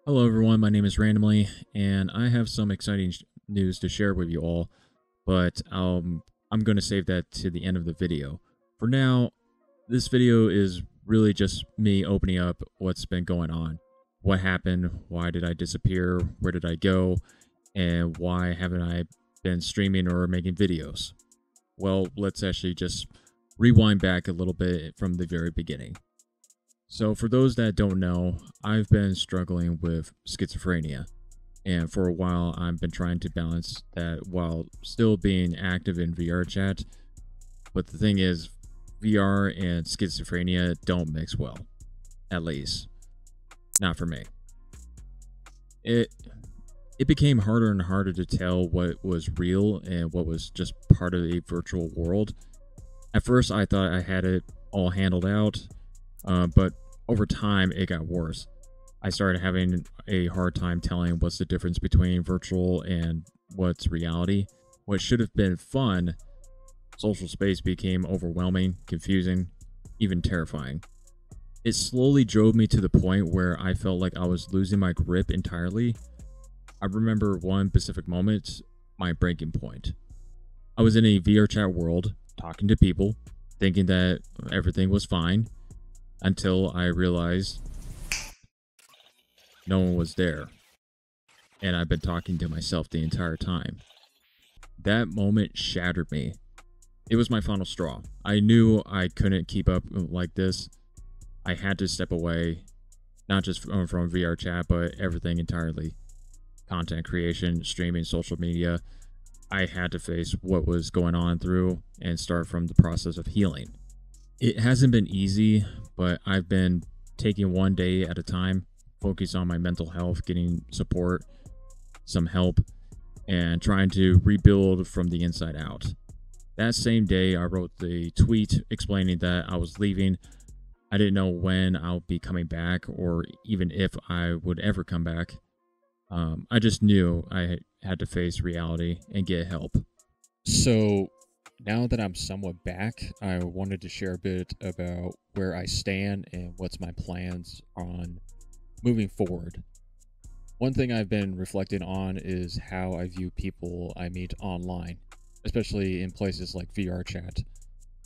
Hello, everyone. My name is Randomly, and I have some exciting news to share with you all. But I'm going to save that to the end of the video. For now, this video is really just me opening up what's been going on. What happened? Why did I disappear? Where did I go? And why haven't I been streaming or making videos? Well, let's actually just rewind back a little bit from the very beginning. So, for those that don't know, I've been struggling with schizophrenia. And for a while, I've been trying to balance that while still being active in VR chat. But the thing is, VR and schizophrenia don't mix well. At least, not for me. It it became harder and harder to tell what was real and what was just part of a virtual world. At first, I thought I had it all handled out, but over time, it got worse. I started having a hard time telling what's the difference between virtual and what's reality. What should have been fun, social space became overwhelming, confusing, even terrifying. It slowly drove me to the point where I felt like I was losing my grip entirely. I remember one specific moment, my breaking point. I was in a VR chat world, talking to people, thinking that everything was fine, until I realized no one was there, and I've been talking to myself the entire time. That moment shattered me. It was my final straw. I knew I couldn't keep up like this. I had to step away, not just from VR chat, but everything entirely. Content creation, streaming, social media. I had to face what was going on through and start from the process of healing. It hasn't been easy, but I've been taking one day at a time, focus on my mental health, getting support, some help, and trying to rebuild from the inside out. That same day, I wrote the tweet explaining that I was leaving. I didn't know when I'll be coming back or even if I would ever come back. I just knew I had to face reality and get help. So now that I'm somewhat back, I wanted to share a bit about where I stand and what's my plans on moving forward. One thing I've been reflecting on is how I view people I meet online, especially in places like VR chat.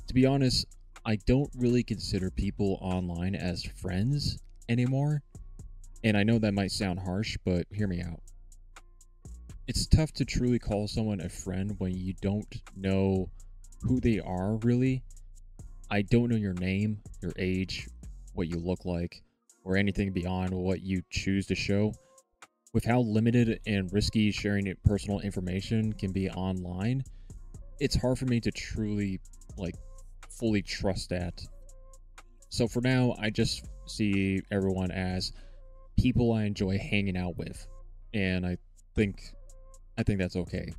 To be honest, I don't really consider people online as friends anymore. And I know that might sound harsh, but hear me out. It's tough to truly call someone a friend when you don't know who they are, really. I don't know your name, your age, what you look like, or anything beyond what you choose to show. With how limited and risky sharing personal information can be online, it's hard for me to truly, fully trust that. So for now, I just see everyone as people I enjoy hanging out with, and think I think that's okay.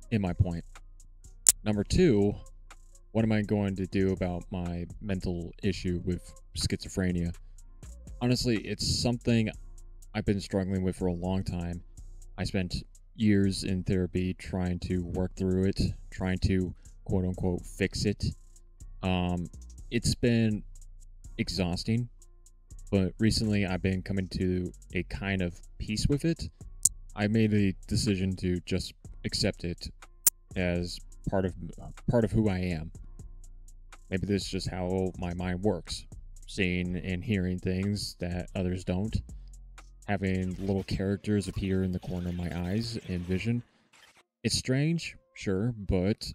In my point. Number two, what am I going to do about my mental issue with schizophrenia? Honestly, it's something I've been struggling with for a long time. I spent years in therapy trying to work through it, trying to quote unquote fix it. It's been exhausting, but recently I've been coming to a kind of peace with it. I made a decision to just accept it as part of who I am. Maybe this is just how my mind works, seeing and hearing things that others don't, having little characters appear in the corner of my eyes and vision. It's strange, sure, but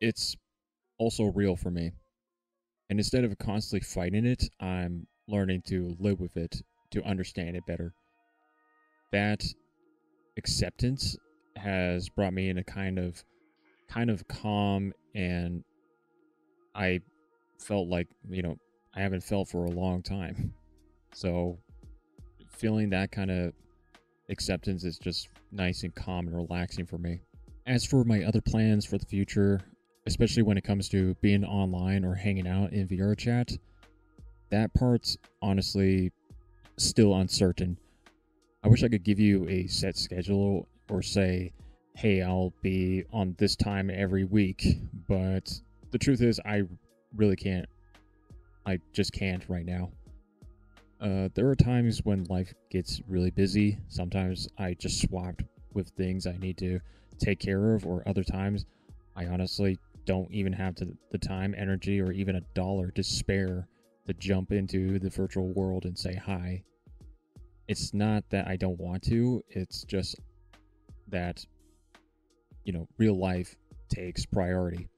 it's also real for me. And instead of constantly fighting it, I'm learning to live with it, to understand it better. That acceptance has brought me in a kind of calm, and I felt like, I haven't felt for a long time. So feeling that kind of acceptance is just nice and calm and relaxing for me. As for my other plans for the future, especially when it comes to being online or hanging out in VR chat, that part's honestly still uncertain. I wish I could give you a set schedule or say, hey, I'll be on this time every week, but the truth is, I really can't. I just can't right now. There are times when life gets really busy. Sometimes I just swapped with things I need to take care of, or other times I honestly don't even have the time, energy, or even a dollar to spare to jump into the virtual world and say hi. It's not that I don't want to, it's just that, real life takes priority.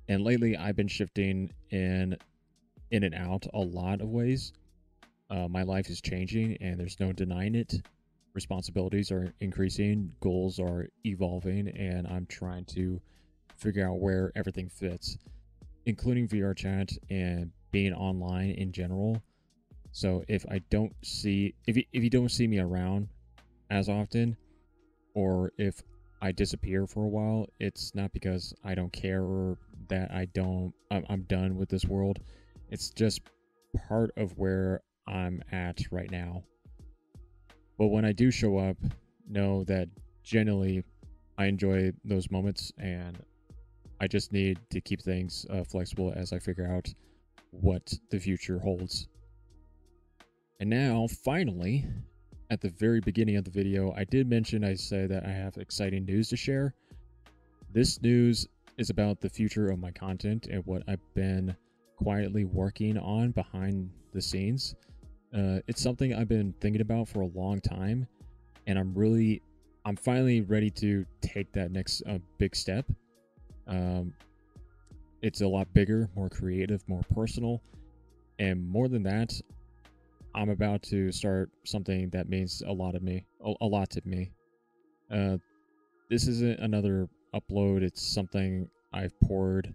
And lately I've been shifting in and out a lot of ways. My life is changing and there's no denying it. Responsibilities are increasing, goals are evolving, and I'm trying to figure out where everything fits, including VR chat and being online in general. So if you don't see me around as often, or if I disappear for a while, it's not because I don't care or that I'm done with this world. It's just part of where I'm at right now. But when I do show up, know that generally I enjoy those moments, and I just need to keep things flexible as I figure out what the future holds. And now, finally, at the very beginning of the video, I did mention, I said that I have exciting news to share. This news is about the future of my content and what I've been quietly working on behind the scenes. It's something I've been thinking about for a long time, and I'm finally ready to take that next big step. It's a lot bigger, more creative, more personal, and more than that, I'm about to start something that means a lot to me. This isn't another upload. It's something I've poured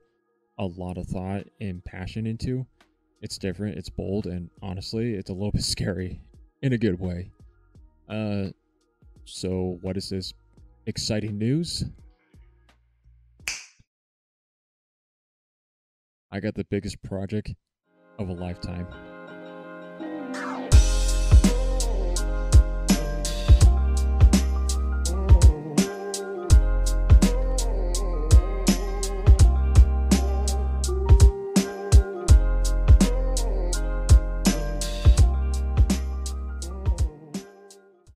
a lot of thought and passion into. It's different, it's bold, and honestly, it's a little bit scary in a good way. So what is this exciting news? I got the biggest project of a lifetime.